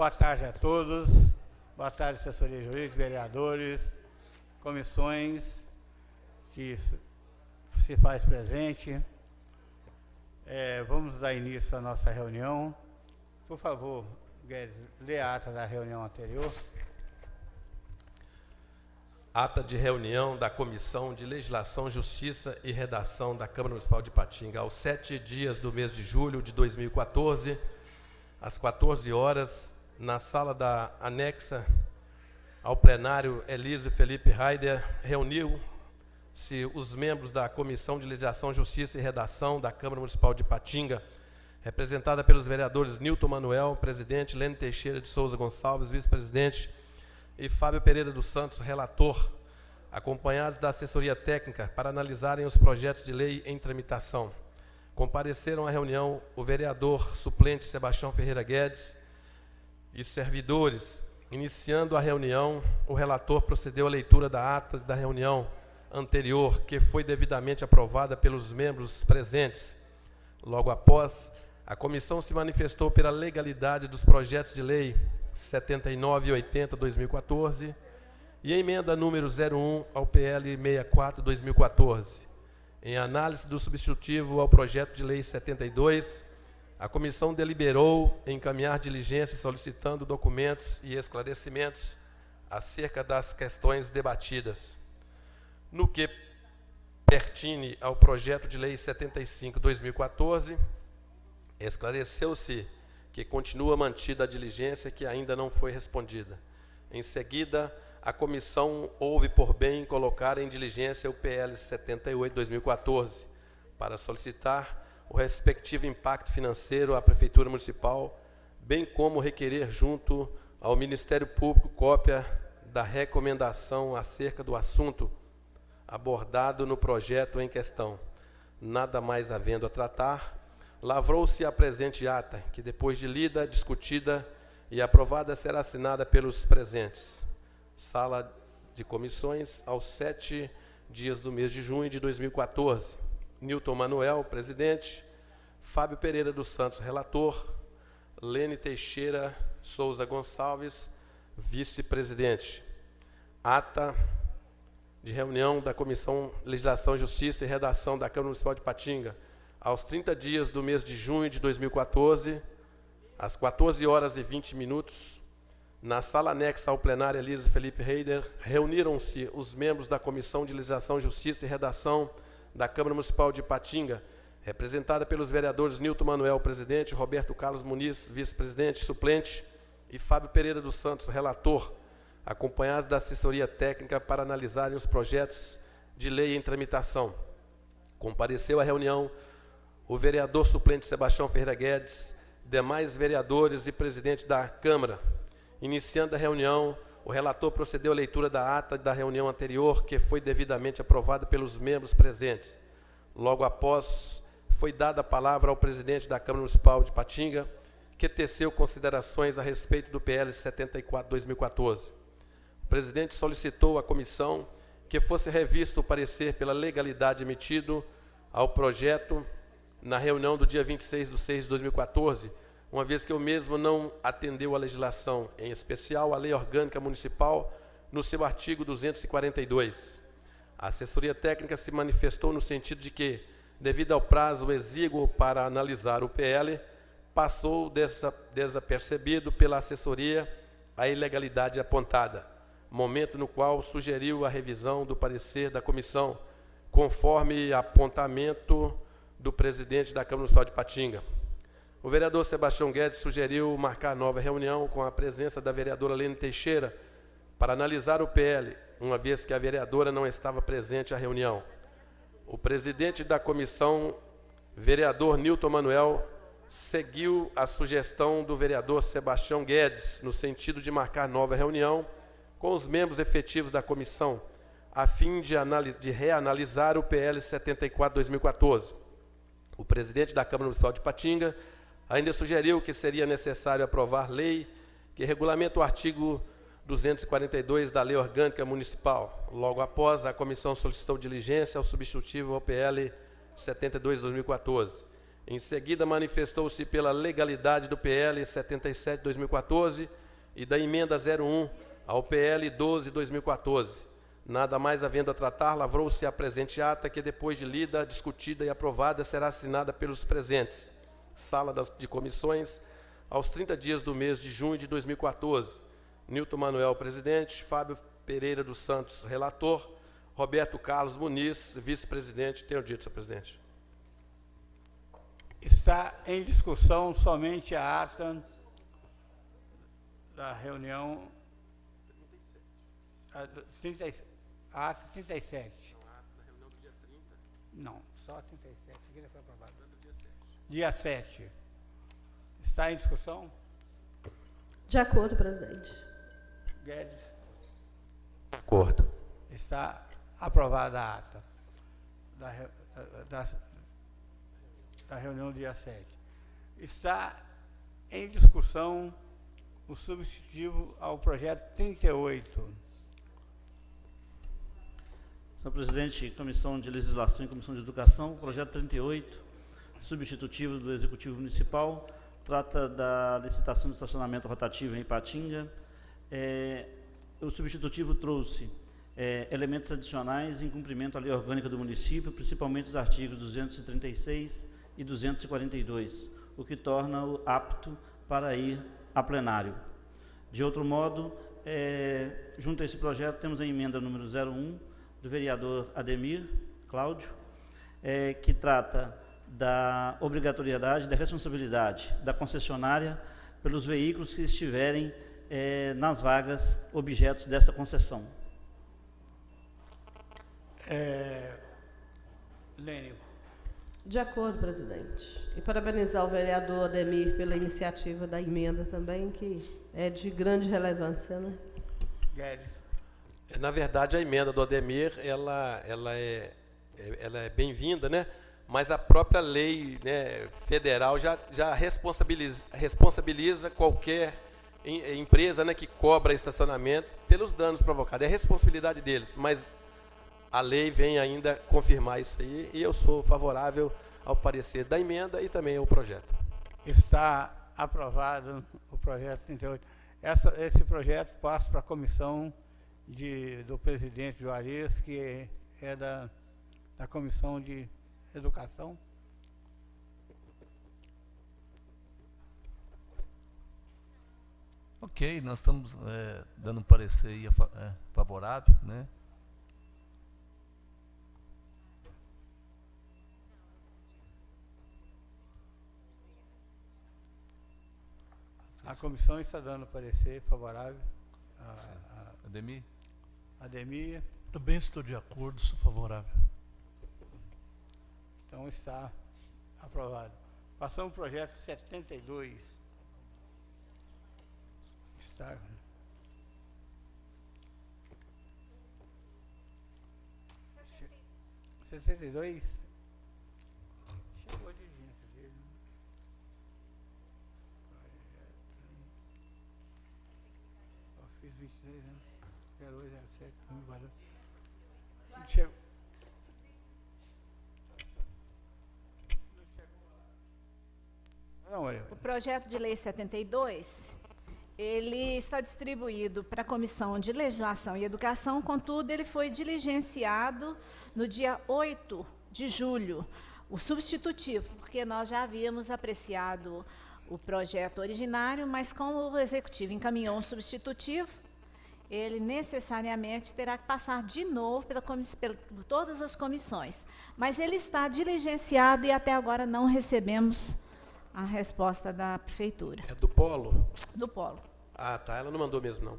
Boa tarde a todos. Boa tarde, assessoria jurídica, vereadores, comissões que se faz presente. Vamos dar início à nossa reunião. Por favor, Guedes, lê a ata da reunião anterior. Ata de reunião da Comissão de Legislação, Justiça e Redação da Câmara Municipal de Ipatinga, aos 7 dias do mês de julho de 2014, às 14 horas, na sala da anexa ao plenário Elísio Felipe Heider, reuniu-se os membros da Comissão de Legislação, Justiça e Redação da Câmara Municipal de Ipatinga, representada pelos vereadores Nilton Manuel, presidente, Lene Teixeira de Souza Gonçalves, vice-presidente, e Fábio Pereira dos Santos, relator, acompanhados da assessoria técnica para analisarem os projetos de lei em tramitação. Compareceram à reunião o vereador suplente Sebastião Ferreira Guedes e servidores. Iniciando a reunião, o relator procedeu à leitura da ata da reunião anterior, que foi devidamente aprovada pelos membros presentes. Logo após, a comissão se manifestou pela legalidade dos projetos de lei 79 e 80/2014 e emenda número 01 ao PL 64/2014. Em análise do substitutivo ao projeto de lei 72, a comissão deliberou encaminhar diligência solicitando documentos e esclarecimentos acerca das questões debatidas. No que pertine ao projeto de lei 75/2014, esclareceu-se que continua mantida a diligência que ainda não foi respondida. Em seguida, a comissão houve por bem colocar em diligência o PL 78/2014 para solicitar o respectivo impacto financeiro à Prefeitura Municipal, bem como requerer junto ao Ministério Público cópia da recomendação acerca do assunto abordado no projeto em questão. Nada mais havendo a tratar, lavrou-se a presente ata, que depois de lida, discutida e aprovada será assinada pelos presentes. Sala de comissões, aos 7 dias do mês de junho de 2014. Nilton Manuel, presidente. Fábio Pereira dos Santos, relator. Lene Teixeira Souza Gonçalves, vice-presidente. Ata de reunião da Comissão Legislação, Justiça e Redação da Câmara Municipal de Ipatinga, aos 30 dias do mês de junho de 2014, às 14 horas e 20 minutos, na sala anexa ao plenário Elísio Felipe Heider, reuniram-se os membros da Comissão de Legislação, Justiça e Redação da Câmara Municipal de Ipatinga, representada pelos vereadores Nilton Manuel, presidente, Roberto Carlos Muniz, vice-presidente suplente, e Fábio Pereira dos Santos, relator, acompanhados da assessoria técnica para analisarem os projetos de lei em tramitação. Compareceu à reunião o vereador suplente Sebastião Ferreira Guedes, demais vereadores e presidente da Câmara. Iniciando a reunião, o relator procedeu à leitura da ata da reunião anterior, que foi devidamente aprovada pelos membros presentes. Logo após, foi dada a palavra ao presidente da Câmara Municipal de Ipatinga, que teceu considerações a respeito do PL 74/2014. O presidente solicitou à comissão que fosse revisto o parecer pela legalidade emitido ao projeto na reunião do dia 26/6/2014, uma vez que o mesmo não atendeu à legislação, em especial à Lei Orgânica Municipal, no seu artigo 242. A assessoria técnica se manifestou no sentido de que, devido ao prazo exíguo para analisar o PL, passou desapercebido pela assessoria a ilegalidade apontada, momento no qual sugeriu a revisão do parecer da comissão, conforme apontamento do presidente da Câmara Municipal de Ipatinga. O vereador Sebastião Guedes sugeriu marcar nova reunião com a presença da vereadora Lene Teixeira para analisar o PL, uma vez que a vereadora não estava presente à reunião. O presidente da comissão, vereador Nilton Manuel, seguiu a sugestão do vereador Sebastião Guedes, no sentido de marcar nova reunião com os membros efetivos da comissão, a fim de reanalisar o PL 74/2014. O presidente da Câmara Municipal de Ipatinga ainda sugeriu que seria necessário aprovar lei que regulamenta o artigo 242 da Lei Orgânica Municipal. Logo após, a comissão solicitou diligência ao substitutivo ao PL 72/2014. Em seguida, manifestou-se pela legalidade do PL 77/2014 e da emenda 01 ao PL 12/2014. Nada mais havendo a tratar, lavrou-se a presente ata, que depois de lida, discutida e aprovada, será assinada pelos presentes. Sala de comissões, aos 30 dias do mês de junho de 2014. Nilton Manuel, presidente. Fábio Pereira dos Santos, relator. Roberto Carlos Muniz, vice-presidente. Tenho dito, senhor presidente. Está em discussão somente a ata da reunião... A ata 37. Não, a ata da reunião do dia 30. Não, só a 37. Isso aqui já foi aprovado. Dia 7. Está em discussão? De acordo, presidente. Guedes. De acordo. Está aprovada a ata da reunião do dia 7. Está em discussão o substitutivo ao projeto 38. Senhor presidente, Comissão de Legislação e Comissão de Educação, o projeto 38, substitutivo do Executivo Municipal, trata da licitação de estacionamento rotativo em Ipatinga. O substitutivo trouxe elementos adicionais em cumprimento à lei orgânica do município, principalmente os artigos 236 e 242, o que torna-o apto para ir a plenário. De outro modo, junto a esse projeto, temos a emenda número 01, do vereador Ademir Cláudio, que trata da obrigatoriedade, da responsabilidade da concessionária pelos veículos que estiverem nas vagas objetos desta concessão. Lênio. De acordo, presidente. E parabenizar o vereador Ademir pela iniciativa da emenda também, que é de grande relevância, né? Guedes. Na verdade, a emenda do Ademir, ela é bem-vinda, né? Mas a própria lei, né, federal já responsabiliza qualquer empresa, né, que cobra estacionamento pelos danos provocados. É a responsabilidade deles, mas a lei vem ainda confirmar isso aí, e eu sou favorável ao parecer da emenda e também ao projeto. Está aprovado o projeto 38. Esse projeto passa para a comissão do presidente Juarez, que é da Comissão de Educação. Ok, nós estamos dando um parecer aí, favorável, né? A comissão está dando parecer favorável Ademir? Ademir. Também estou de acordo, sou favorável. Então está aprovado. Passamos ao projeto 72. Está. Se 62. Chegou a diligência dele. Fiz 23, né? 08, 07, 2014. Chegou. O projeto de lei 72, ele está distribuído para a Comissão de Legislação e Educação, contudo, ele foi diligenciado no dia 8 de julho, o substitutivo, porque nós já havíamos apreciado o projeto originário, mas como o Executivo encaminhou um substitutivo, ele necessariamente terá que passar de novo por todas as comissões. Mas ele está diligenciado e até agora não recebemos a resposta da Prefeitura. É do Polo? Do Polo. Ah, tá. Ela não mandou mesmo, não.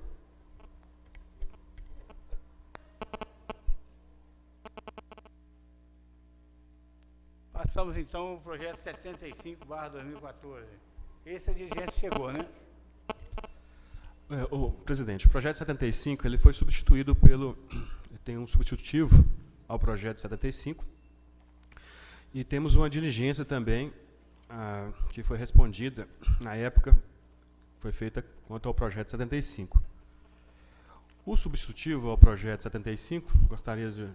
Passamos, então, ao projeto 75/2014. Esse a dirigente chegou, né? Presidente, o projeto 75 ele foi substituído tem um substitutivo ao projeto 75 e temos uma diligência também que foi respondida na época, foi feita quanto ao projeto 75. O substitutivo ao projeto 75, gostaria de,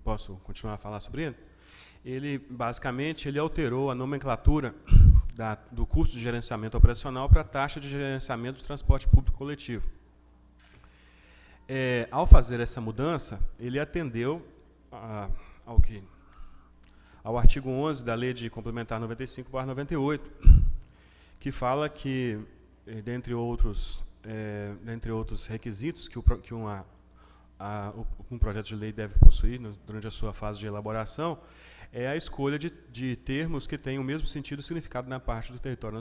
posso continuar a falar sobre ele? ele, basicamente, ele alterou a nomenclatura do custo de gerenciamento operacional para a taxa de gerenciamento do transporte público coletivo. Ao fazer essa mudança, ele atendeu ao artigo 11 da Lei de Complementar 95/98, que fala que, dentre outros requisitos que um projeto de lei deve possuir durante a sua fase de elaboração, é a escolha de termos que tenham o mesmo sentido e significado na maior parte do território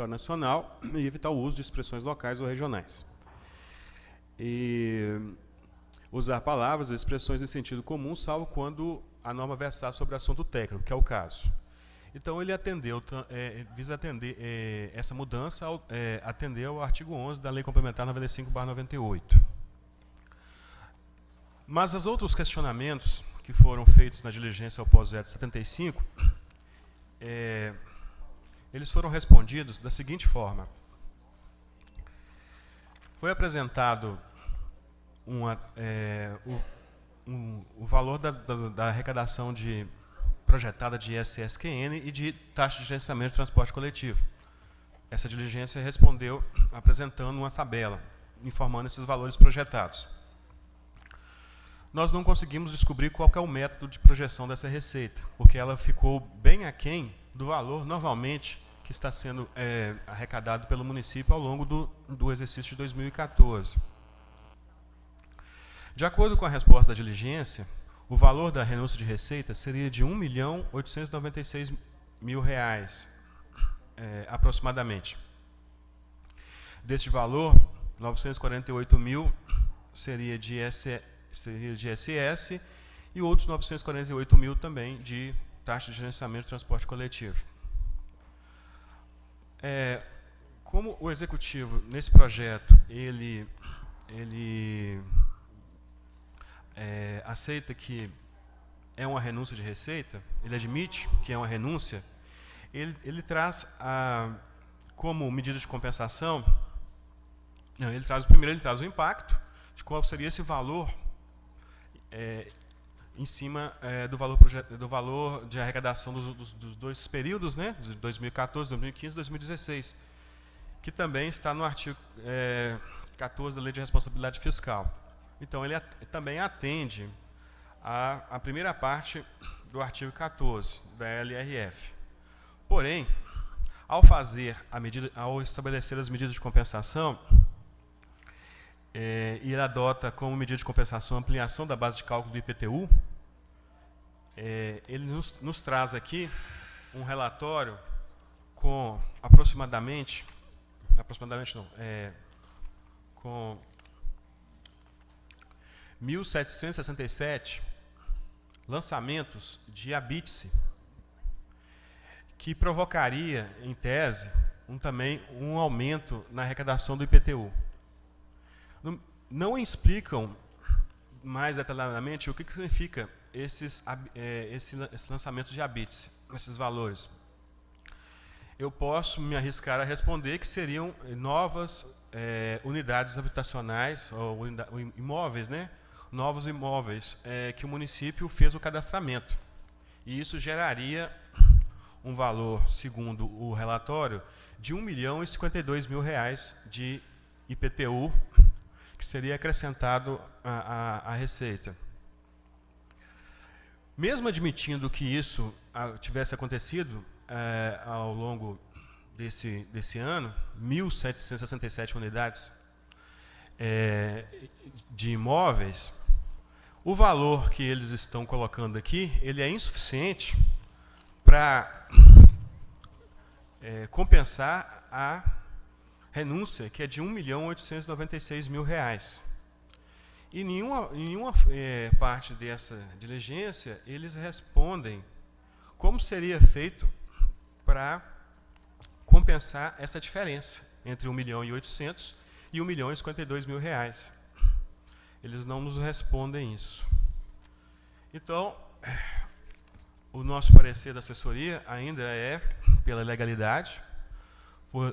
nacional e evitar o uso de expressões locais ou regionais. E usar palavras e expressões em sentido comum, salvo quando a norma versar sobre assunto técnico, que é o caso. Então, ele visa atender essa mudança, atendeu ao artigo 11 da Lei Complementar 95/98. Mas os outros questionamentos que foram feitos na diligência ao pós-veto 75, eles foram respondidos da seguinte forma. Foi apresentado o valor da arrecadação projetada de ISSQN e de taxa de gerenciamento de transporte coletivo. Essa diligência respondeu apresentando uma tabela, informando esses valores projetados. Nós não conseguimos descobrir qual que é o método de projeção dessa receita, porque ela ficou bem aquém do valor, normalmente, que está sendo arrecadado pelo município ao longo do exercício de 2014. De acordo com a resposta da diligência, o valor da renúncia de receita seria de R$ 1.896.000, aproximadamente. Deste valor, 948.000 seria de ISS e outros 948.000 também de taxa de gerenciamento de transporte coletivo. Como o executivo, nesse projeto, ele aceita que é uma renúncia de receita, ele admite que é uma renúncia, ele traz como medida de compensação, primeiro ele traz o impacto de qual seria esse valor em cima do valor de arrecadação dos dois períodos, né, de 2014, 2015 e 2016, que também está no artigo 14 da Lei de Responsabilidade Fiscal. Então, ele também atende a primeira parte do artigo 14 da LRF. Porém, ao estabelecer as medidas de compensação, ele adota como medida de compensação a ampliação da base de cálculo do IPTU, ele nos traz aqui um relatório com com 1.767 lançamentos de habite-se, que provocaria, em tese, também um aumento na arrecadação do IPTU. Não explicam mais detalhadamente o que significa esses lançamentos de habite-se, esses valores. Eu posso me arriscar a responder que seriam novas unidades habitacionais, ou imóveis, né? Novos imóveis que o município fez o cadastramento. E isso geraria um valor, segundo o relatório, de R$ 1.052.000 de IPTU, que seria acrescentado à receita. Mesmo admitindo que isso tivesse acontecido ao longo desse ano, 1.767 unidades de imóveis, o valor que eles estão colocando aqui, ele é insuficiente para compensar a renúncia, que é de R$ 1.896.000. E em nenhuma parte dessa diligência, eles respondem como seria feito para compensar essa diferença entre R$ 1.800.000 e R$ 1.052.000. Eles não nos respondem isso. Então, o nosso parecer da assessoria ainda é pela legalidade,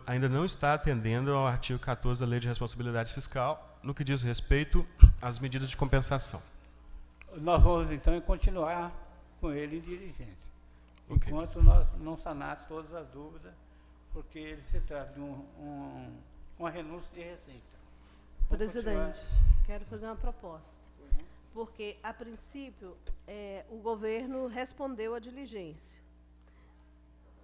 ainda não está atendendo ao artigo 14 da Lei de Responsabilidade Fiscal, no que diz respeito às medidas de compensação. Nós vamos, então, continuar com ele em diligência. Ok. Enquanto nós não sanar todas as dúvidas, porque ele se trata de uma renúncia de receita. Vamos Presidente, quero fazer uma proposta. Porque, a princípio, o governo respondeu à diligência.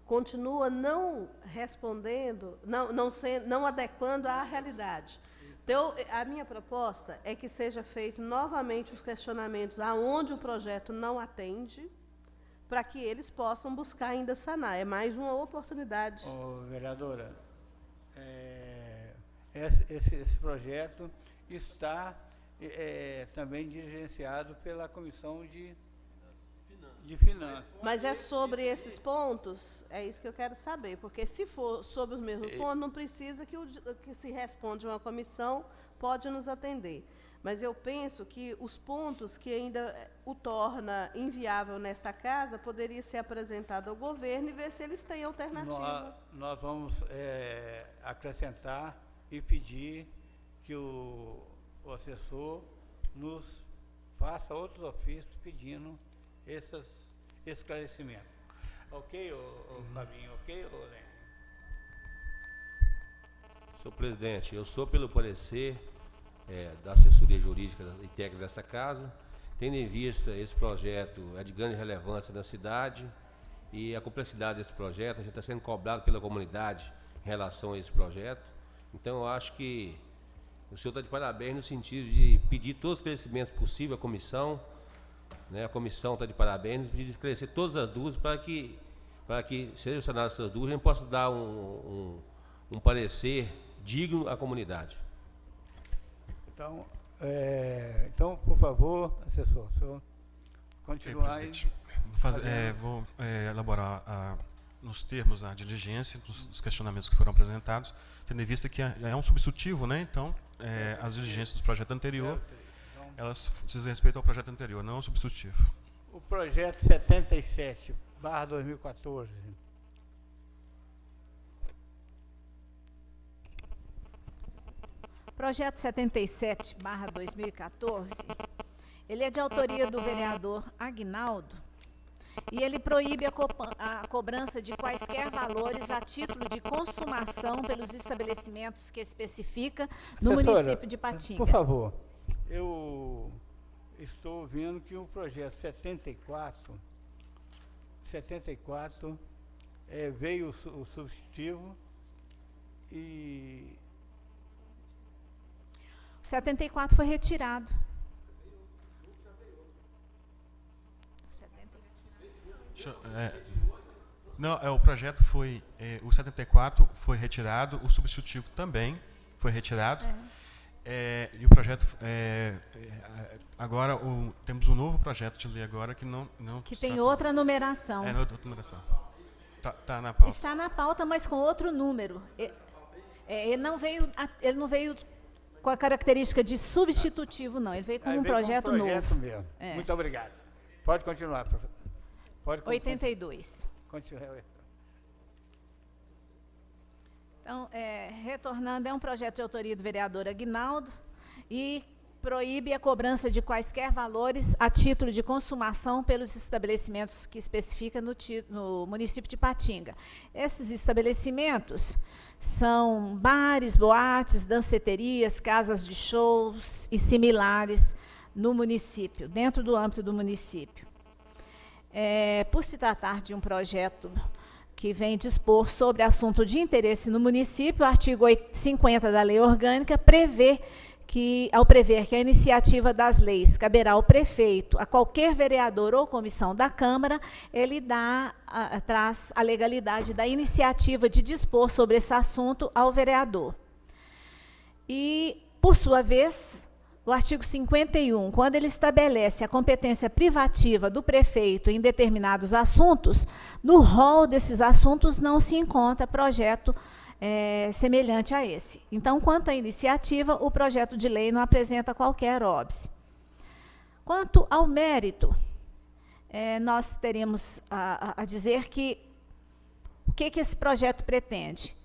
Continua não respondendo, não adequando à realidade. Então, a minha proposta é que seja feito novamente os questionamentos aonde o projeto não atende, para que eles possam buscar ainda sanar. É mais uma oportunidade. Vereadora, esse projeto está também dirigenciado pela Comissão de Finanças. Mas é sobre esses pontos? É isso que eu quero saber, porque se for sobre os mesmos pontos, não precisa que se responde uma comissão, pode nos atender. Mas eu penso que os pontos que ainda o torna inviável nesta casa, poderia ser apresentado ao governo e ver se eles têm alternativa. Nós vamos acrescentar e pedir que o assessor nos faça outros ofícios pedindo esses esclarecimentos. Ok, Fabinho? Ok, Lênin? Senhor presidente, eu sou pelo parecer da assessoria jurídica e técnica dessa casa, tendo em vista esse projeto é de grande relevância na cidade e a complexidade desse projeto, a gente está sendo cobrado pela comunidade em relação a esse projeto. Então, eu acho que o senhor está de parabéns no sentido de pedir todos os esclarecimentos possíveis à comissão, né? A comissão está de parabéns, pedir de esclarecer todas as dúvidas para que sejam sanadas essas dúvidas e a gente possa dar um parecer digno à comunidade. Então, por favor, assessor, o senhor continuar aí. Vou elaborar nos termos a diligência dos questionamentos que foram apresentados, tendo em vista que é um substitutivo, né? Então, as diligências do projeto anterior, elas dizem respeito ao projeto anterior, não ao substitutivo. O projeto 77/2014. Projeto 77/2014, ele é de autoria do vereador Aguinaldo e ele proíbe a cobrança de quaisquer valores a título de consumação pelos estabelecimentos que especifica no município de Patinga. Por favor, eu estou vendo que o projeto 74 veio o substitutivo e... O 74 foi retirado. O projeto foi... o 74 foi retirado, o substitutivo também foi retirado. E o projeto... agora, temos um novo projeto de lei agora que não que tem outra numeração. Outra numeração. Tá na pauta. Está na pauta, mas com outro número. Ele não veio com a característica de substitutivo, não. Ele veio com um projeto novo. Mesmo. Muito obrigado. Pode continuar, professor. 82. Continue. Então, retornando, é um projeto de autoria do vereador Aguinaldo e proíbe a cobrança de quaisquer valores a título de consumação pelos estabelecimentos que especifica no município de Patinga. Esses estabelecimentos são bares, boates, danceterias, casas de shows e similares no município, dentro do âmbito do município. Por se tratar de um projeto que vem dispor sobre assunto de interesse no município, o artigo 50 da Lei Orgânica prevê que, ao prever que a iniciativa das leis caberá ao prefeito, a qualquer vereador ou comissão da Câmara, ele traz a legalidade da iniciativa de dispor sobre esse assunto ao vereador. E, por sua vez, o artigo 51, quando ele estabelece a competência privativa do prefeito em determinados assuntos, no rol desses assuntos não se encontra projeto semelhante a esse. Então, quanto à iniciativa, o projeto de lei não apresenta qualquer óbice. Quanto ao mérito, nós teremos a dizer que o que esse projeto pretende?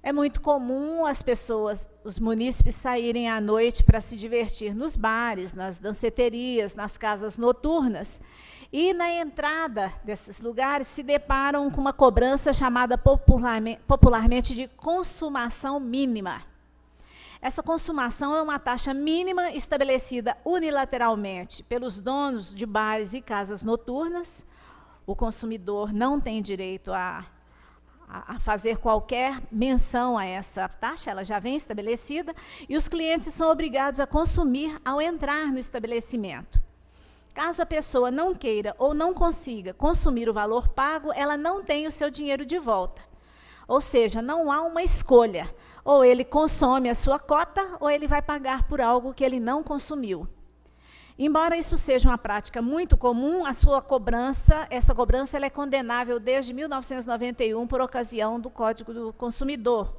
É muito comum as pessoas, os munícipes, saírem à noite para se divertir nos bares, nas danceterias, nas casas noturnas, E na entrada desses lugares se deparam com uma cobrança chamada popularmente de consumação mínima. Essa consumação é uma taxa mínima estabelecida unilateralmente pelos donos de bares e casas noturnas. O consumidor não tem direito a fazer qualquer menção a essa taxa, ela já vem estabelecida, e os clientes são obrigados a consumir ao entrar no estabelecimento. Caso a pessoa não queira ou não consiga consumir o valor pago, ela não tem o seu dinheiro de volta. Ou seja, não há uma escolha. Ou ele consome a sua cota, ou ele vai pagar por algo que ele não consumiu. Embora isso seja uma prática muito comum, essa cobrança ela é condenável desde 1991 por ocasião do Código do Consumidor.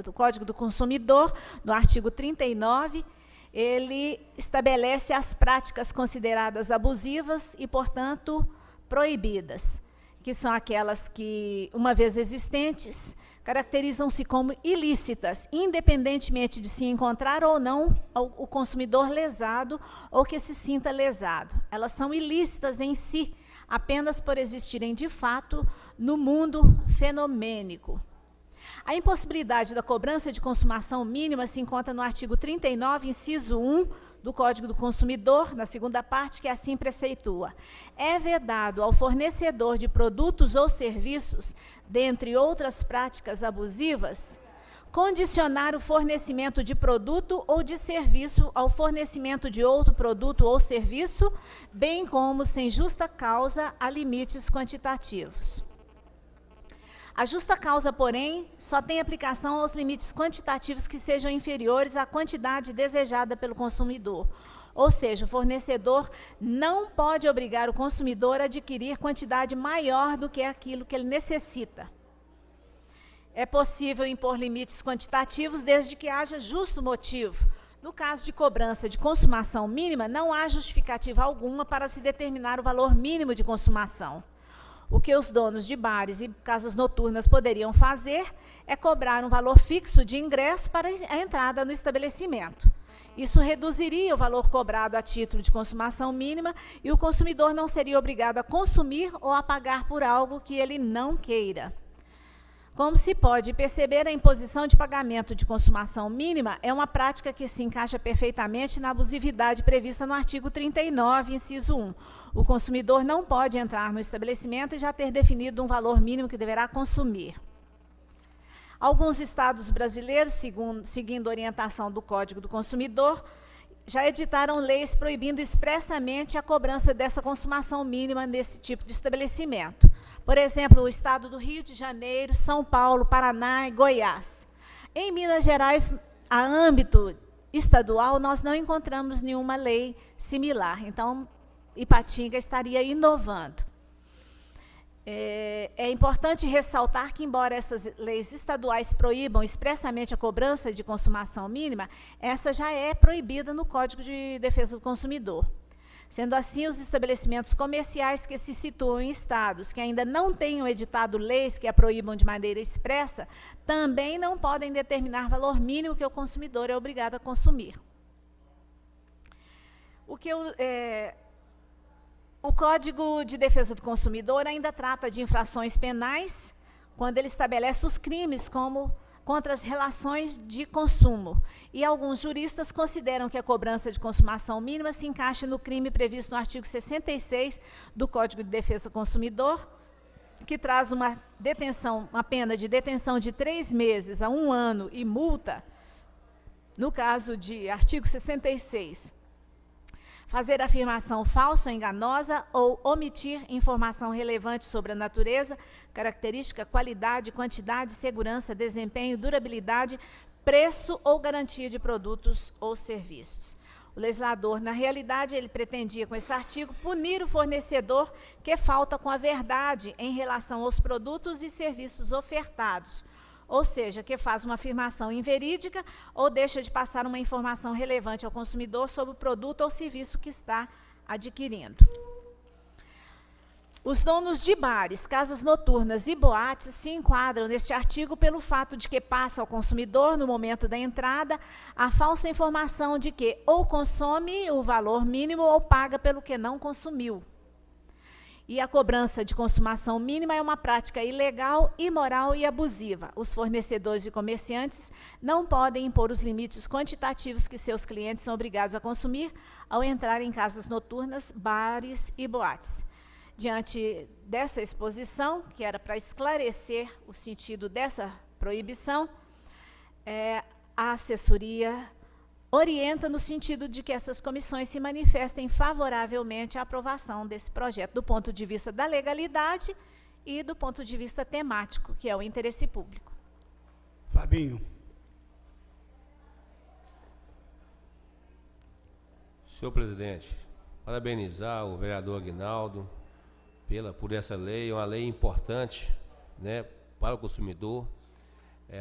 Do Código do Consumidor, no artigo 39, ele estabelece as práticas consideradas abusivas e, portanto, proibidas, que são aquelas que, uma vez existentes, caracterizam-se como ilícitas, independentemente de se encontrar ou não o consumidor lesado ou que se sinta lesado. Elas são ilícitas em si, apenas por existirem de fato no mundo fenomênico. A impossibilidade da cobrança de consumação mínima se encontra no artigo 39, inciso 1, do Código do Consumidor, na segunda parte, que assim preceitua: é vedado ao fornecedor de produtos ou serviços, dentre outras práticas abusivas, condicionar o fornecimento de produto ou de serviço ao fornecimento de outro produto ou serviço, bem como, sem justa causa, a limites quantitativos. A justa causa, porém, só tem aplicação aos limites quantitativos que sejam inferiores à quantidade desejada pelo consumidor. Ou seja, o fornecedor não pode obrigar o consumidor a adquirir quantidade maior do que aquilo que ele necessita. É possível impor limites quantitativos desde que haja justo motivo. No caso de cobrança de consumação mínima, não há justificativa alguma para se determinar o valor mínimo de consumação. O que os donos de bares e casas noturnas poderiam fazer é cobrar um valor fixo de ingresso para a entrada no estabelecimento. Isso reduziria o valor cobrado a título de consumação mínima e o consumidor não seria obrigado a consumir ou a pagar por algo que ele não queira. Como se pode perceber, a imposição de pagamento de consumação mínima é uma prática que se encaixa perfeitamente na abusividade prevista no artigo 39, inciso 1. O consumidor não pode entrar no estabelecimento e já ter definido um valor mínimo que deverá consumir. Alguns estados brasileiros, seguindo a orientação do Código do Consumidor, já editaram leis proibindo expressamente a cobrança dessa consumação mínima nesse tipo de estabelecimento. Por exemplo, o estado do Rio de Janeiro, São Paulo, Paraná e Goiás. Em Minas Gerais, a âmbito estadual, nós não encontramos nenhuma lei similar. Então, Ipatinga estaria inovando. É importante ressaltar que, embora essas leis estaduais proíbam expressamente a cobrança de consumação mínima, essa já é proibida no Código de Defesa do Consumidor. Sendo assim, os estabelecimentos comerciais que se situam em estados que ainda não tenham editado leis que a proíbam de maneira expressa, também não podem determinar valor mínimo que o consumidor é obrigado a consumir. O Código de Defesa do Consumidor ainda trata de infrações penais, quando ele estabelece os crimes como contra as relações de consumo. E alguns juristas consideram que a cobrança de consumação mínima se encaixa no crime previsto no artigo 66 do Código de Defesa do Consumidor, que traz uma pena de detenção de 3 meses a 1 ano e multa, no caso de artigo 66, fazer afirmação falsa ou enganosa ou omitir informação relevante sobre a natureza, característica, qualidade, quantidade, segurança, desempenho, durabilidade, preço ou garantia de produtos ou serviços. O legislador, na realidade, ele pretendia, com esse artigo, punir o fornecedor que falta com a verdade em relação aos produtos e serviços ofertados, ou seja, que faz uma afirmação inverídica ou deixa de passar uma informação relevante ao consumidor sobre o produto ou serviço que está adquirindo. Os donos de bares, casas noturnas e boates se enquadram neste artigo pelo fato de que passa ao consumidor, no momento da entrada, a falsa informação de que ou consome o valor mínimo ou paga pelo que não consumiu. E a cobrança de consumação mínima é uma prática ilegal, imoral e abusiva. Os fornecedores e comerciantes não podem impor os limites quantitativos que seus clientes são obrigados a consumir ao entrar em casas noturnas, bares e boates. Diante dessa exposição, que era para esclarecer o sentido dessa proibição, a assessoria orienta no sentido de que essas comissões se manifestem favoravelmente à aprovação desse projeto, do ponto de vista da legalidade e do ponto de vista temático, que é o interesse público. Fabinho. Senhor presidente, parabenizar o vereador Aguinaldo por essa lei, uma lei importante, né, para o consumidor,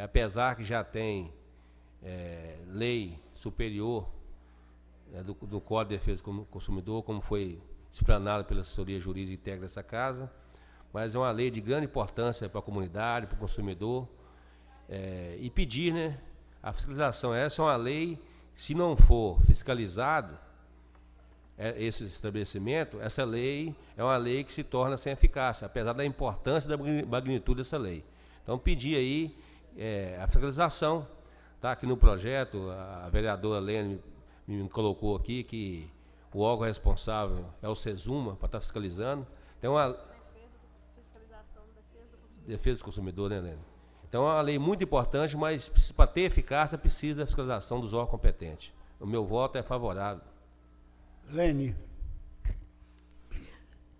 apesar que já tem lei superior do Código de Defesa do Consumidor, como foi explanado pela assessoria jurídica interna dessa casa, mas é uma lei de grande importância para a comunidade, para o consumidor, e pedir, né, a fiscalização. Essa é uma lei, se não for fiscalizado esse estabelecimento, essa lei é uma lei que se torna sem eficácia, apesar da importância da magnitude dessa lei. Então, pedir aí a fiscalização. Está aqui no projeto, a vereadora Lene me colocou aqui que o órgão responsável é o SESUMA, para estar fiscalizando. Tem uma defesa do consumidor, né, Lene? Então, é uma lei muito importante, mas para ter eficácia, precisa da fiscalização dos órgãos competentes. O meu voto é favorável. Lene.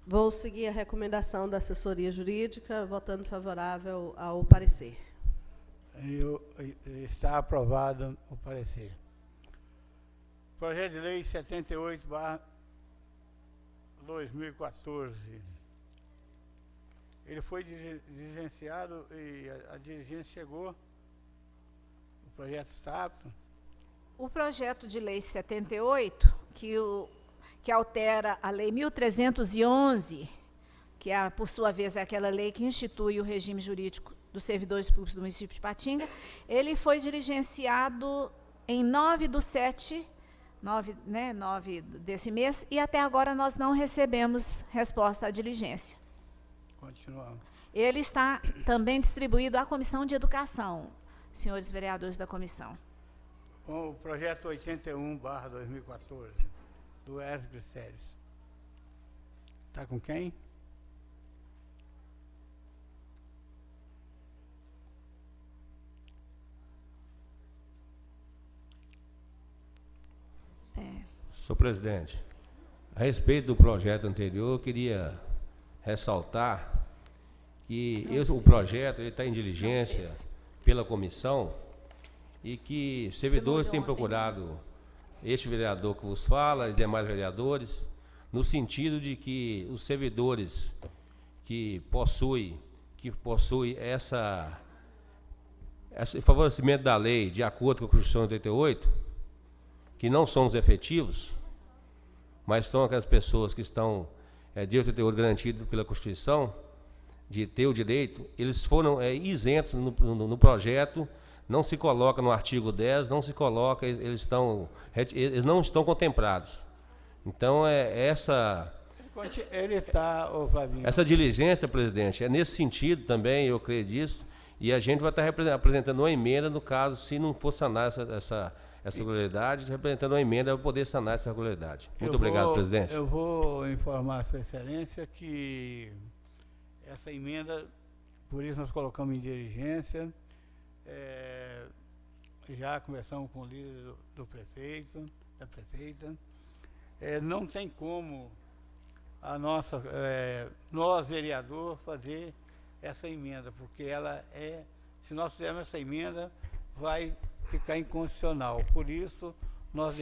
Vou seguir a recomendação da assessoria jurídica, votando favorável ao parecer. Está aprovado o parecer. Projeto de Lei 78/2014. Ele foi diligenciado e a diligência chegou. O projeto está apto. O projeto de lei 78, que altera a lei 1311, que por sua vez é aquela lei que institui o regime jurídico dos servidores públicos do município de Patinga, ele foi diligenciado em 9/7, 9 desse mês, e até agora nós não recebemos resposta à diligência. Continuamos. Ele está também distribuído à Comissão de Educação, senhores vereadores da comissão. Com o projeto 81/2014, do Erzio Glicérios. Está com quem? Senhor presidente, a respeito do projeto anterior, eu queria ressaltar que o projeto está em diligência pela comissão e que servidores têm procurado este vereador que vos fala e demais vereadores, no sentido de que os servidores que possuem esse favorecimento da lei de acordo com a Constituição 88, que não são os efetivos, mas são aquelas pessoas que estão de 88 garantido pela Constituição, de ter o direito, eles foram isentos no projeto, não se coloca no artigo 10, não se coloca, eles não estão contemplados. Então, essa diligência, presidente, é nesse sentido também, eu creio disso, e a gente vai estar apresentando uma emenda, no caso, se não for sanar essa irregularidade, representando uma emenda para poder sanar essa irregularidade. Muito obrigado, presidente. Eu vou informar a Sua Excelência que essa emenda, por isso nós colocamos em diligência, já conversamos com o líder do prefeito, da prefeita. Não tem como nós, vereador, fazer essa emenda, porque se nós fizermos essa emenda, vai ficar inconstitucional. Por isso, nós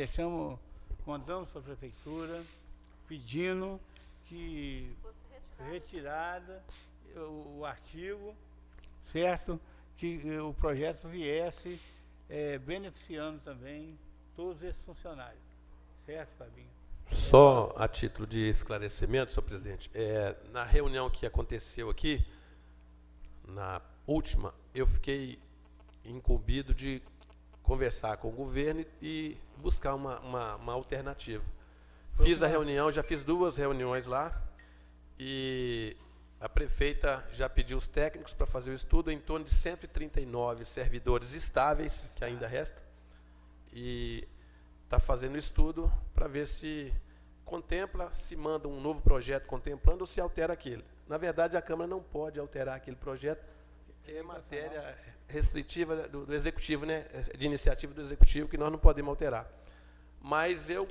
mandamos para a prefeitura pedindo que retirada o artigo, certo? Que o projeto viesse beneficiando também todos esses funcionários. Certo, Fabinho? Só a título de esclarecimento, senhor presidente, na reunião que aconteceu aqui, na última, eu fiquei incumbido de conversar com o governo e buscar uma alternativa. Fiz a reunião, já fiz 2 reuniões lá, e a prefeita já pediu os técnicos para fazer o estudo, em torno de 139 servidores estáveis, que ainda restam, e está fazendo o estudo para ver se contempla, se manda um novo projeto contemplando ou se altera aquele. Na verdade, a Câmara não pode alterar aquele projeto, que é matéria restritiva do Executivo, né, de iniciativa do Executivo, que nós não podemos alterar. Mas eu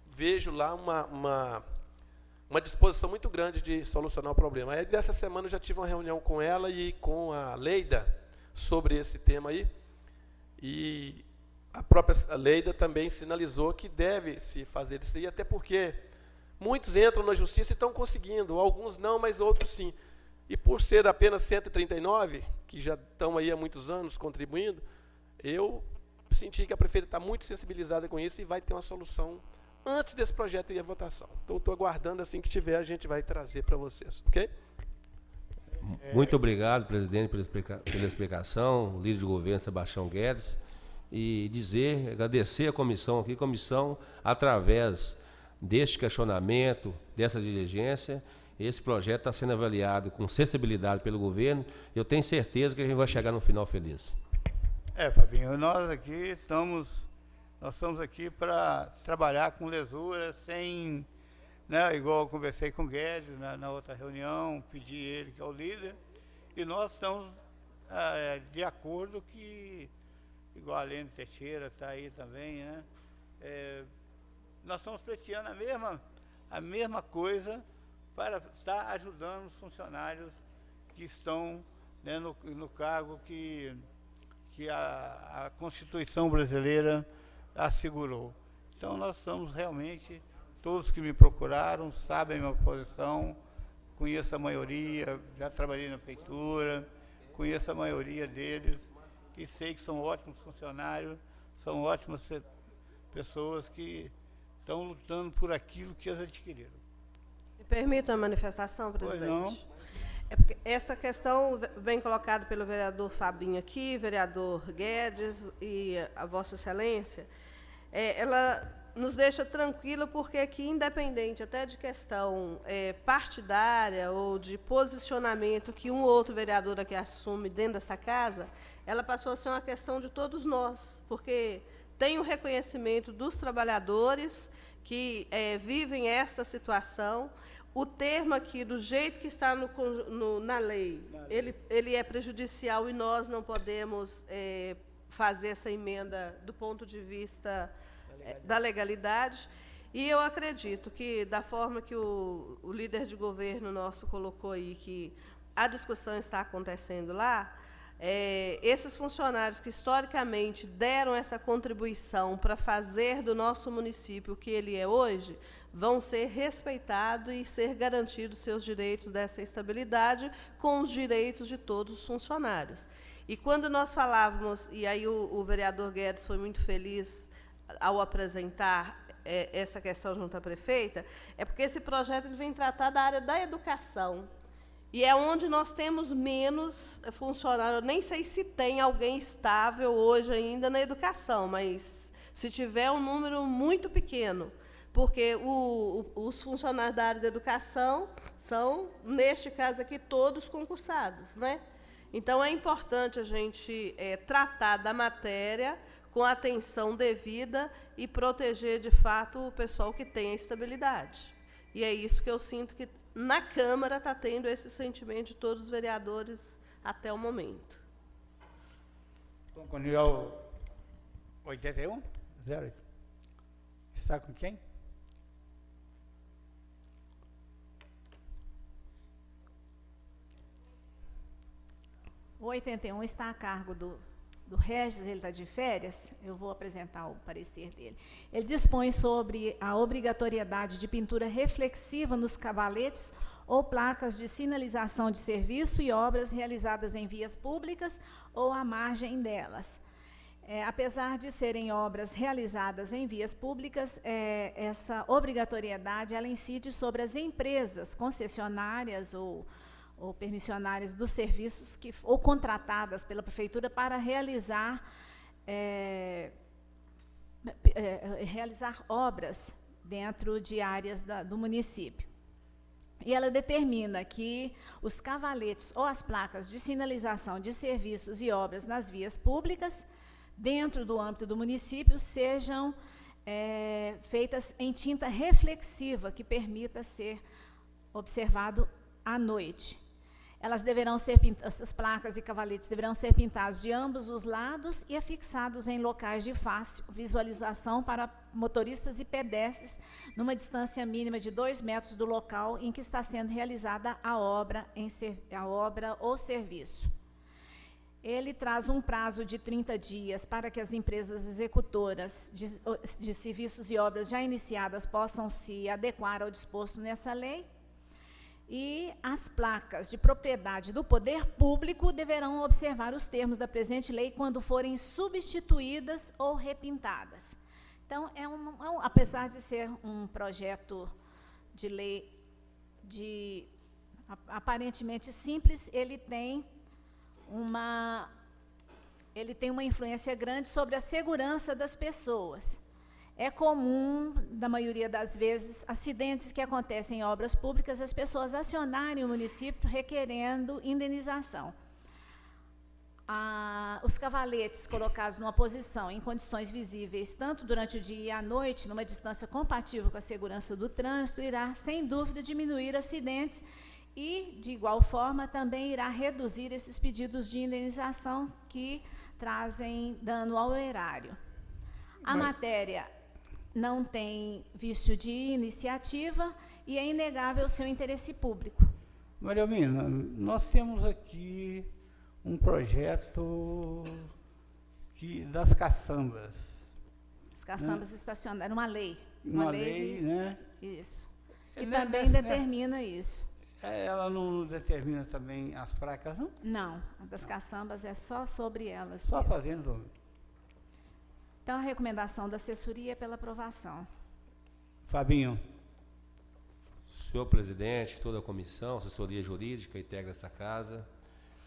vejo lá uma disposição muito grande de solucionar o problema. Aí, dessa semana, eu já tive uma reunião com ela e com a Leida sobre esse tema aí, e a própria Leida também sinalizou que deve se fazer isso aí, até porque muitos entram na justiça e estão conseguindo, alguns não, mas outros sim. E por ser apenas 139, que já estão aí há muitos anos contribuindo, eu senti que a prefeita está muito sensibilizada com isso e vai ter uma solução antes desse projeto ir à votação. Então, estou aguardando, assim que tiver, a gente vai trazer para vocês, ok? Muito obrigado, presidente, pela explicação, o líder de governo, Sebastião Guedes, e agradecer a comissão aqui, através deste questionamento, dessa diligência, esse projeto está sendo avaliado com sensibilidade pelo governo, eu tenho certeza que a gente vai chegar no final feliz. Fabinho, nós estamos aqui para trabalhar com lesura, sem, né, igual eu conversei com o Guedes na outra reunião, pedi ele, que é o líder, e nós estamos de acordo que, igual a Lene Teixeira está aí também, né, nós estamos pleiteando a mesma coisa para estar ajudando os funcionários que estão, né, no cargo que a Constituição brasileira assegurou. Então, nós estamos realmente, todos que me procuraram sabem a minha posição, conheço a maioria, já trabalhei na prefeitura, conheço a maioria deles e sei que são ótimos funcionários, são ótimas pessoas que estão lutando por aquilo que eles adquiriram. Me permita a manifestação, presidente? Pois não. É porque essa questão vem colocada pelo vereador Fabinho aqui, vereador Guedes e a Vossa Excelência, ela nos deixa tranquila porque aqui, independente até de questão partidária ou de posicionamento que um ou outro vereador aqui assume dentro dessa casa, ela passou a ser uma questão de todos nós, porque tem o reconhecimento dos trabalhadores que vivem esta situação. O termo aqui, do jeito que está na lei, ele é prejudicial e nós não podemos fazer essa emenda do ponto de vista da legalidade. E eu acredito que, da forma que o líder de governo nosso colocou aí, que a discussão está acontecendo lá, esses funcionários que historicamente deram essa contribuição para fazer do nosso município o que ele é hoje, vão ser respeitados e ser garantidos seus direitos dessa estabilidade com os direitos de todos os funcionários. E quando nós falávamos, e aí o vereador Guedes foi muito feliz ao apresentar essa questão junto à prefeita, é porque esse projeto ele vem tratar da área da educação. E é onde nós temos menos funcionários. Eu nem sei se tem alguém estável hoje ainda na educação, mas se tiver um número muito pequeno, porque os funcionários da área da educação são, neste caso aqui, todos concursados, né? Então, é importante a gente tratar da matéria com a atenção devida e proteger, de fato, o pessoal que tem a estabilidade. E é isso que eu sinto que na Câmara está tendo esse sentimento de todos os vereadores até o momento. Vamos continuar o 81? 08. Está com quem? O 81 está a cargo do Regis, ele está de férias, eu vou apresentar o parecer dele. Ele dispõe sobre a obrigatoriedade de pintura reflexiva nos cavaletes ou placas de sinalização de serviço e obras realizadas em vias públicas ou à margem delas. Apesar de serem obras realizadas em vias públicas, essa obrigatoriedade ela incide sobre as empresas concessionárias ou permissionárias dos serviços ou contratadas pela prefeitura para realizar obras dentro de áreas do município. E ela determina que os cavaletes ou as placas de sinalização de serviços e obras nas vias públicas, dentro do âmbito do município, sejam feitas em tinta reflexiva, que permita ser observado à noite. Essas placas e cavaletes deverão ser pintados de ambos os lados e afixados em locais de fácil visualização para motoristas e pedestres, numa distância mínima de 2 metros do local em que está sendo realizada a obra ou serviço. Ele traz um prazo de 30 dias para que as empresas executoras de serviços e obras já iniciadas possam se adequar ao disposto nessa lei. E as placas de propriedade do poder público deverão observar os termos da presente lei quando forem substituídas ou repintadas. Então, apesar de ser um projeto de lei aparentemente simples, ele tem uma influência grande sobre a segurança das pessoas. É comum, da maioria das vezes, acidentes que acontecem em obras públicas, as pessoas acionarem o município requerendo indenização. Os cavaletes colocados numa posição em condições visíveis, tanto durante o dia e à noite, numa distância compatível com a segurança do trânsito, irá, sem dúvida, diminuir acidentes e, de igual forma, também irá reduzir esses pedidos de indenização que trazem dano ao erário. A matéria não tem vício de iniciativa e é inegável o seu interesse público. Maria Almina, nós temos aqui um projeto das caçambas. As caçambas estacionárias, uma lei. Uma lei, né? Isso. Que também determina isso. Ela não determina também as placas, não? Não, a das caçambas é só sobre elas. Só fazendo. Então, a recomendação da assessoria é pela aprovação. Fabinho. Senhor presidente, toda a comissão, assessoria jurídica, integra essa casa.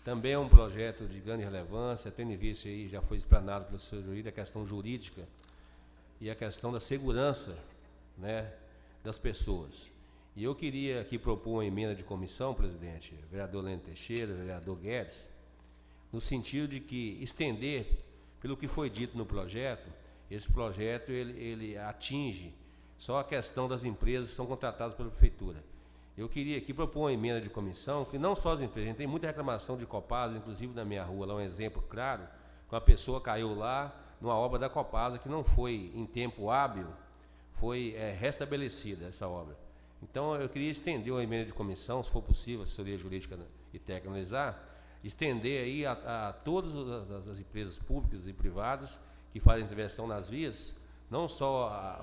Também é um projeto de grande relevância, tendo em vista aí, já foi explanado pela assessoria jurídica, a questão jurídica e a questão da segurança, né, das pessoas. E eu queria aqui propor uma emenda de comissão, presidente, vereador Lênin Teixeira, vereador Guedes, no sentido de que estender, pelo que foi dito no projeto, esse projeto ele atinge só a questão das empresas que são contratadas pela prefeitura. Eu queria aqui propor uma emenda de comissão, que não só as empresas, a gente tem muita reclamação de Copasa, inclusive na minha rua, lá um exemplo claro, que uma pessoa caiu lá numa obra da Copasa que não foi em tempo hábil, foi restabelecida essa obra. Então, eu queria estender uma emenda de comissão, se for possível, a assessoria jurídica e técnica analisar, estender aí a todas as empresas públicas e privadas que fazem intervenção nas vias, não só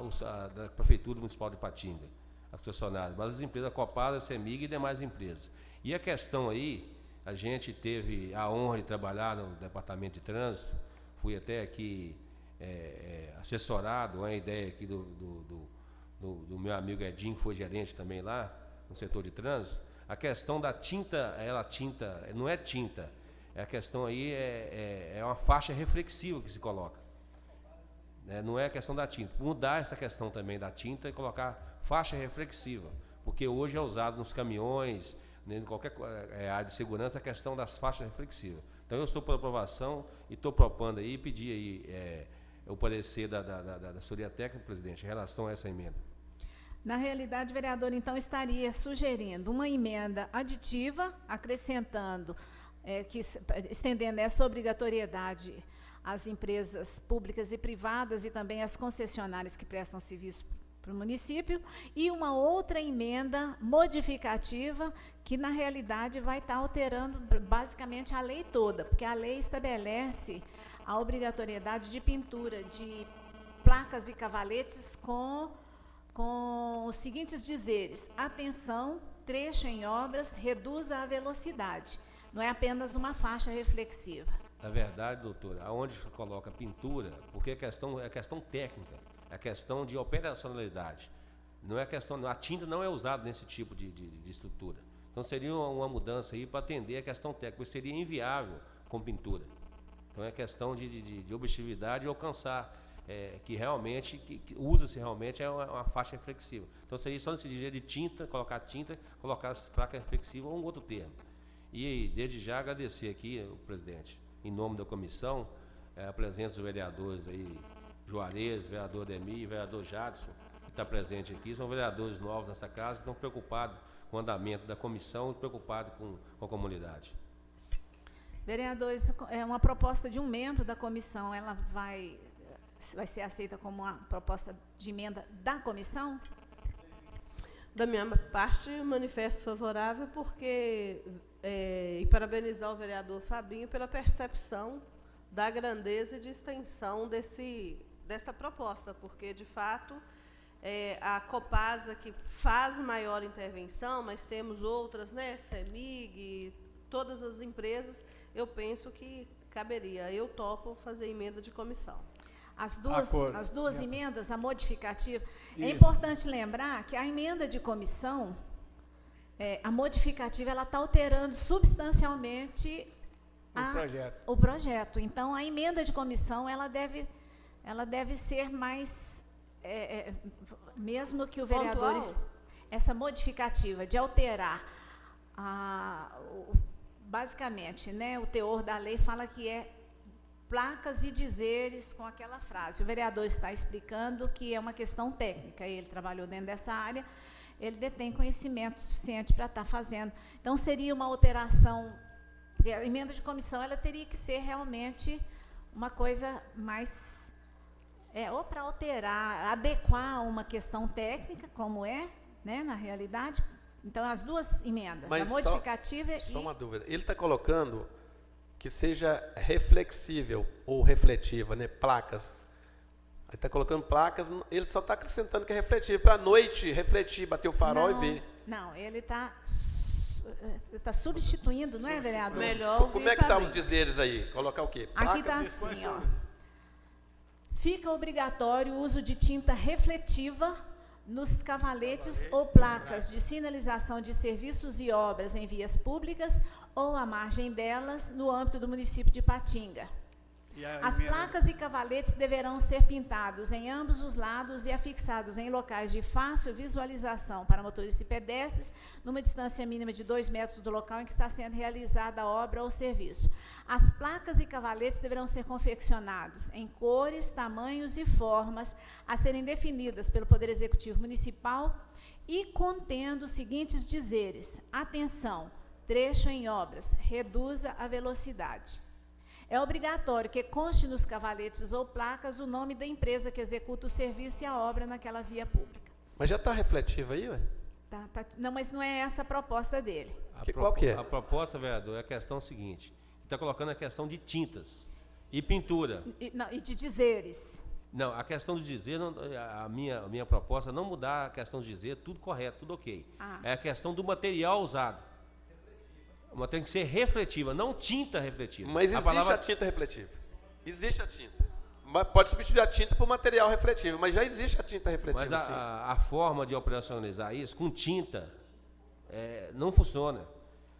da Prefeitura Municipal de Ipatinga, as concessionárias, mas as empresas Copasa, CEMIG e demais empresas. E a questão aí, a gente teve a honra de trabalhar no Departamento de Trânsito, fui até aqui assessorado, uma ideia aqui do meu amigo Edinho, que foi gerente também lá, no setor de trânsito. A questão da tinta, não é tinta, a questão aí é uma faixa reflexiva que se coloca. Não é a questão da tinta. Mudar essa questão também da tinta e colocar faixa reflexiva, porque hoje é usado nos caminhões, em qualquer área de segurança, a questão das faixas reflexivas. Então, eu estou por aprovação e estou propondo aí, pedir aí o parecer da assessoria técnica, presidente, em relação a essa emenda. Na realidade, vereador, então, estaria sugerindo uma emenda aditiva, acrescentando, estendendo essa obrigatoriedade às empresas públicas e privadas e também às concessionárias que prestam serviço para o município, e uma outra emenda modificativa que, na realidade, vai estar alterando basicamente a lei toda, porque a lei estabelece a obrigatoriedade de pintura de placas e cavaletes com os seguintes dizeres: atenção, trecho em obras, reduza a velocidade. Não é apenas uma faixa reflexiva. Na verdade, doutor, aonde se coloca pintura, porque é questão técnica, é questão de operacionalidade. Não é questão, a tinta não é usada nesse tipo de estrutura. Então seria uma mudança aí para atender a questão técnica, porque seria inviável com pintura. Então é questão de objetividade e alcançar que realmente, que usa-se realmente uma faixa reflexiva. Então seria só nesse dia de tinta, colocar as facas reflexivas ou um outro termo. E desde já agradecer aqui, o presidente, em nome da comissão, a presença dos vereadores aí, Juarez, vereador Ademir e vereador Jadson, que está presente aqui, são vereadores novos nessa casa que estão preocupados com o andamento da comissão e preocupados com a comunidade. Vereadores, é uma proposta de um membro da comissão, ela vai ser aceita como uma proposta de emenda da comissão? Da minha parte, manifesto favorável, porque e parabenizar o vereador Fabinho pela percepção da grandeza e de extensão dessa proposta, porque, de fato, a Copasa que faz maior intervenção, mas temos outras, né, CEMIG, todas as empresas, eu penso que caberia. Eu topo fazer emenda de comissão. As duas emendas, a modificativa. Isso. É importante lembrar que a emenda de comissão, a modificativa, ela está alterando substancialmente o projeto. Então, a emenda de comissão, ela deve ser mais, mesmo que o vereador, essa modificativa de alterar, basicamente, né, o teor da lei fala que é placas e dizeres com aquela frase. O vereador está explicando que é uma questão técnica, ele trabalhou dentro dessa área, ele detém conhecimento suficiente para estar fazendo. Então, seria uma alteração, porque a emenda de comissão, ela teria que ser realmente uma coisa mais, ou para alterar, adequar uma questão técnica, como né, na realidade. Então, as duas emendas, mas a modificativa só uma dúvida, ele está colocando que seja reflexível ou refletiva, né? Placas. Aí está colocando placas, ele só está acrescentando que é refletível, para a noite refletir, bater o farol e ver. Não, ele está substituindo, não é, vereador? Melhor. Como é que estão os dizeres aí? Colocar o quê? Aqui está assim, ó. Fica obrigatório o uso de tinta refletiva nos cavaletes ou placas de sinalização de serviços e obras em vias públicas ou à margem delas, no âmbito do município de Ipatinga. As placas e cavaletes deverão ser pintados em ambos os lados e afixados em locais de fácil visualização para motoristas e pedestres, numa distância mínima de 2 metros do local em que está sendo realizada a obra ou serviço. As placas e cavaletes deverão ser confeccionados em cores, tamanhos e formas a serem definidas pelo Poder Executivo Municipal e contendo os seguintes dizeres: atenção, trecho em obras, reduza a velocidade. É obrigatório que conste nos cavaletes ou placas o nome da empresa que executa o serviço e a obra naquela via pública. Mas já está refletivo aí, ué? Não, mas não é essa a proposta dele. Qual que é? A proposta, vereador, é a questão seguinte. Está colocando a questão de tintas e pintura. E de dizeres. Não, a questão de dizer, a minha proposta é não mudar a questão de dizer, tudo correto, tudo ok. É a questão do material usado. Mas tem que ser refletiva, não tinta refletiva. Mas existe a tinta refletiva. Existe a tinta. Mas pode substituir a tinta por material refletivo, mas já existe a tinta refletiva. Mas sim. a forma de operacionalizar isso com tinta não funciona.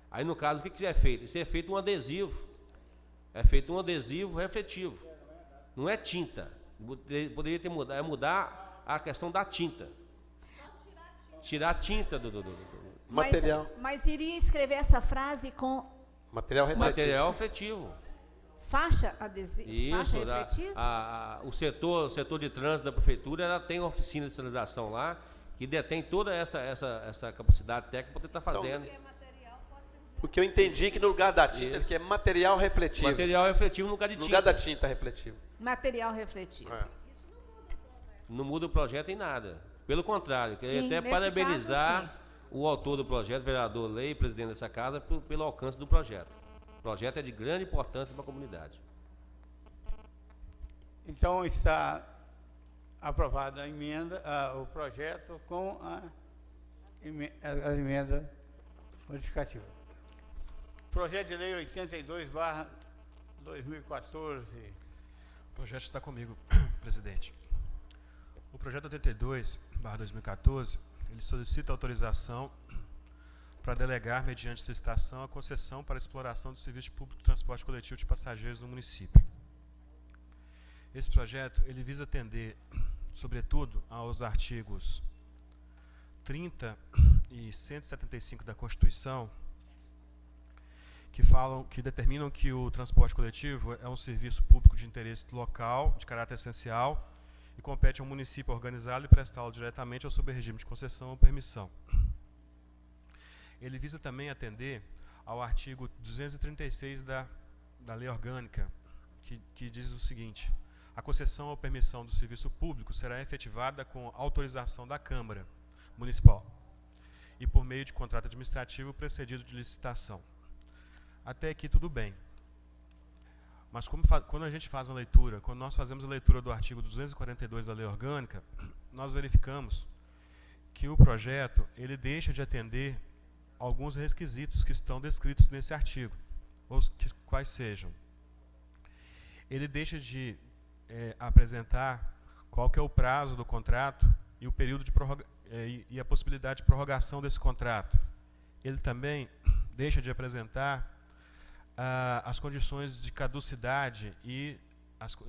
Aí, no caso, o que é feito? Isso é feito um adesivo. É feito um adesivo refletivo. Não é tinta. Poderia ter mudado, mudar a questão da tinta. Tirar a tinta do material. Mas iria escrever essa frase com material refletivo. Material refletivo. Faixa adesiva? Isso, faixa refletiva? O setor de trânsito da prefeitura, ela tem uma oficina de sinalização lá, que detém toda essa capacidade técnica para estar fazendo. O que eu entendi é que no lugar da tinta, ele quer material refletivo. Material refletivo no lugar de tinta. No lugar da tinta refletiva. Material refletivo. Não muda o projeto em nada. Pelo contrário, queria até nesse parabenizar caso, o autor do projeto, vereador Lei, presidente dessa casa, pelo alcance do projeto. O projeto é de grande importância para a comunidade. Então, está aprovada a emenda, o projeto com a emenda modificativa. Projeto de Lei 82/2021, 2014. O projeto está comigo, presidente. O projeto 82/2014, ele solicita autorização para delegar, mediante licitação, a concessão para exploração do serviço público de transporte coletivo de passageiros no município. Esse projeto ele visa atender, sobretudo, aos artigos 30 e 175 da Constituição, que determinam que o transporte coletivo é um serviço público de interesse local, de caráter essencial, e compete ao município organizá-lo e prestá-lo diretamente ou sob regime de concessão ou permissão. Ele visa também atender ao artigo 236 da Lei Orgânica, que diz o seguinte: a concessão ou permissão do serviço público será efetivada com autorização da Câmara Municipal e por meio de contrato administrativo precedido de licitação. Até aqui tudo bem. Mas quando a gente faz uma leitura, quando nós fazemos a leitura do artigo 242 da Lei Orgânica, nós verificamos que o projeto ele deixa de atender alguns requisitos que estão descritos nesse artigo, quais sejam. Ele deixa de apresentar qual que é o prazo do contrato e o período de e a possibilidade de prorrogação desse contrato. Ele também deixa de apresentar as condições de caducidade e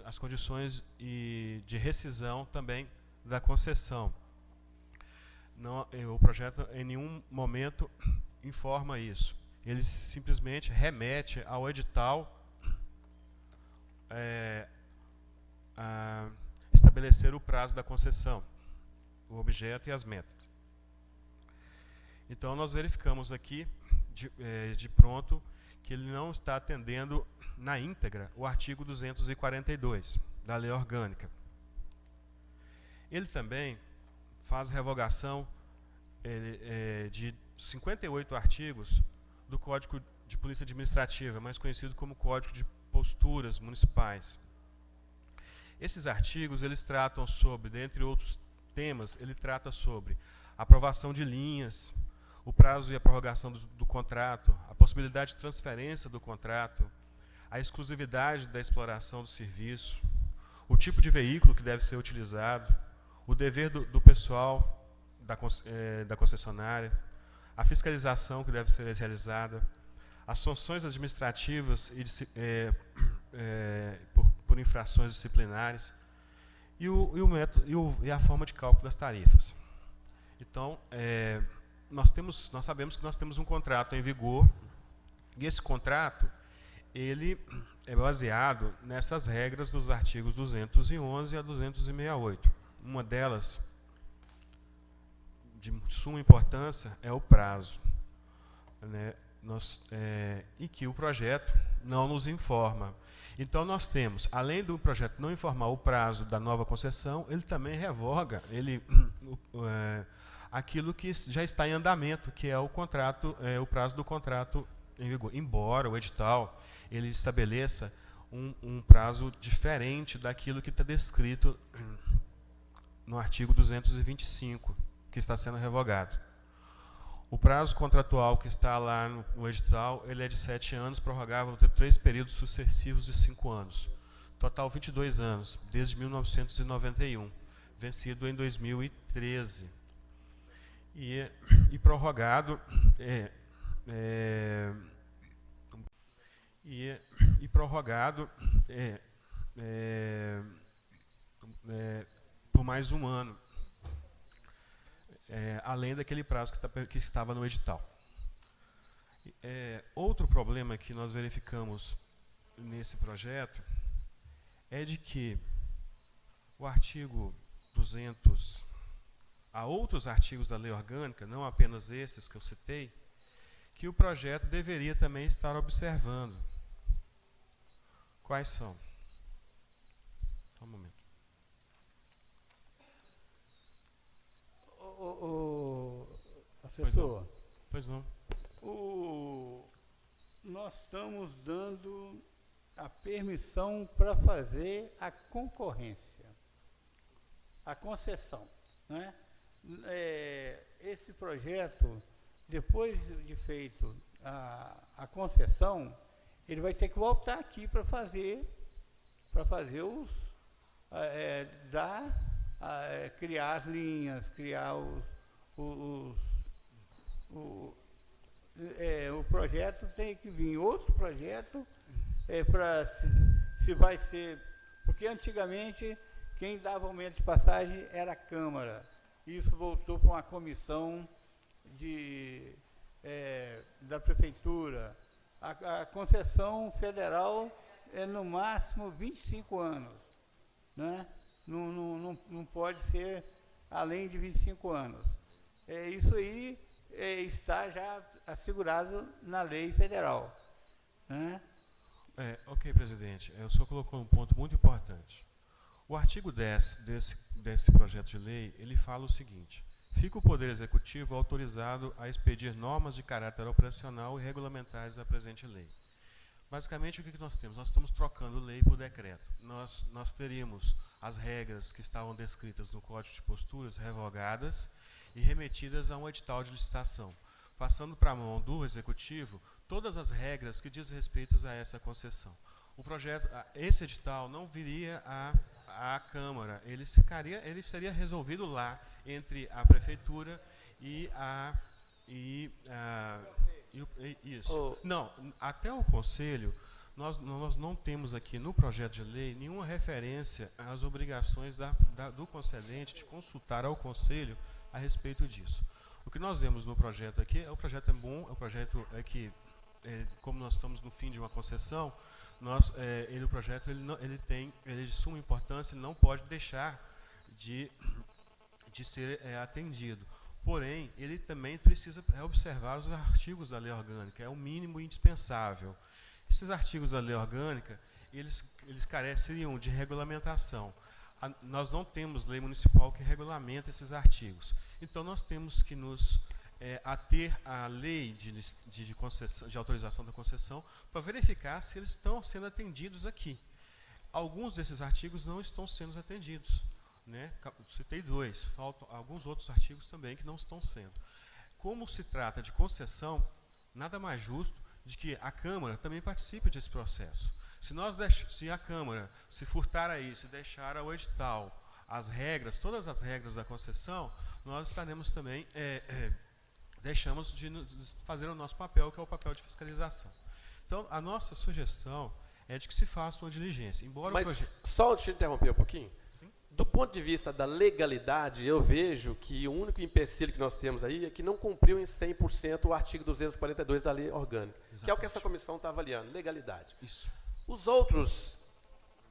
as condições de rescisão também da concessão. Não, o projeto em nenhum momento informa isso. Ele simplesmente remete ao edital a estabelecer o prazo da concessão, o objeto e as metas. Então, nós verificamos aqui, de pronto, que ele não está atendendo na íntegra o artigo 242 da Lei Orgânica. Ele também faz revogação de 58 artigos do Código de Polícia Administrativa, mais conhecido como Código de Posturas Municipais. Esses artigos, eles tratam sobre, dentre outros temas, ele trata sobre aprovação de linhas, o prazo e a prorrogação do contrato, a possibilidade de transferência do contrato, a exclusividade da exploração do serviço, o tipo de veículo que deve ser utilizado, o dever do pessoal da concessionária, a fiscalização que deve ser realizada, as sanções administrativas por infrações disciplinares e a forma de cálculo das tarifas. Então, nós sabemos que nós temos um contrato em vigor, e esse contrato ele é baseado nessas regras dos artigos 211 a 268. Uma delas, de suma importância, é o prazo, né? E que o projeto não nos informa. Então, nós temos, além do projeto não informar o prazo da nova concessão, ele também revoga aquilo que já está em andamento, que é o contrato, o prazo do contrato em vigor. Embora o edital ele estabeleça um prazo diferente daquilo que está descrito no artigo 225, que está sendo revogado. O prazo contratual que está lá no edital, ele é de 7 anos, prorrogável por 3 períodos sucessivos de 5 anos. Total 22 anos, desde 1991, vencido em 2013. E prorrogado por mais um ano, além daquele prazo que estava no edital. Outro problema que nós verificamos nesse projeto é de que o artigo 200, há outros artigos da Lei Orgânica, não apenas esses que eu citei, que o projeto deveria também estar observando. Quais são? Só um momento. Assessor, Pois não. Nós estamos dando a permissão para fazer a concorrência, a concessão, né? Esse projeto, depois de feito a concessão, ele vai ter que voltar aqui para fazer os criar as linhas, criar o projeto. Tem que vir outro projeto para se vai ser, porque antigamente quem dava aumento de passagem era a Câmara. Isso voltou para uma comissão da Prefeitura. A concessão federal é no máximo 25 anos, né? Não pode ser além de 25 anos. Isso aí está já assegurado na lei federal, né? Ok, presidente. O senhor colocou um ponto muito importante. O artigo 10 desse projeto de lei, ele fala o seguinte: fica o Poder Executivo autorizado a expedir normas de caráter operacional e regulamentares da presente lei. Basicamente, o que nós temos? Nós estamos trocando lei por decreto. Nós teríamos as regras que estavam descritas no Código de Posturas revogadas e remetidas a um edital de licitação, passando para a mão do Executivo todas as regras que diz respeito a essa concessão. Esse edital não viria à Câmara, ele seria resolvido lá entre a Prefeitura isso. Não, até o Conselho, nós não temos aqui no projeto de lei nenhuma referência às obrigações do concedente de consultar ao Conselho a respeito disso. O que nós vemos no projeto aqui, o projeto é bom, o projeto é que, como nós estamos no fim de uma concessão, o projeto ele é de suma importância e não pode deixar de ser atendido. Porém, ele também precisa observar os artigos da lei orgânica, é o mínimo indispensável. Esses artigos da lei orgânica, eles careceriam de regulamentação. Nós não temos lei municipal que regulamenta esses artigos. Então, nós temos que nos ater à lei de autorização da concessão para verificar se eles estão sendo atendidos aqui. Alguns desses artigos não estão sendo atendidos, né? Citei 2, faltam alguns outros artigos também que não estão sendo. Como se trata de concessão, nada mais justo de que a Câmara também participe desse processo. Se a Câmara se furtar a isso e deixar ao edital todas as regras da concessão, nós estaremos também, deixamos de fazer o nosso papel, que é o papel de fiscalização. Então, a nossa sugestão é de que se faça uma diligência. Mas, só te interromper um pouquinho. Sim? Do ponto de vista da legalidade, eu vejo que o único empecilho que nós temos aí é que não cumpriu em 100% o artigo 242 da lei orgânica, que é o que essa comissão está avaliando, legalidade. Isso. Os outros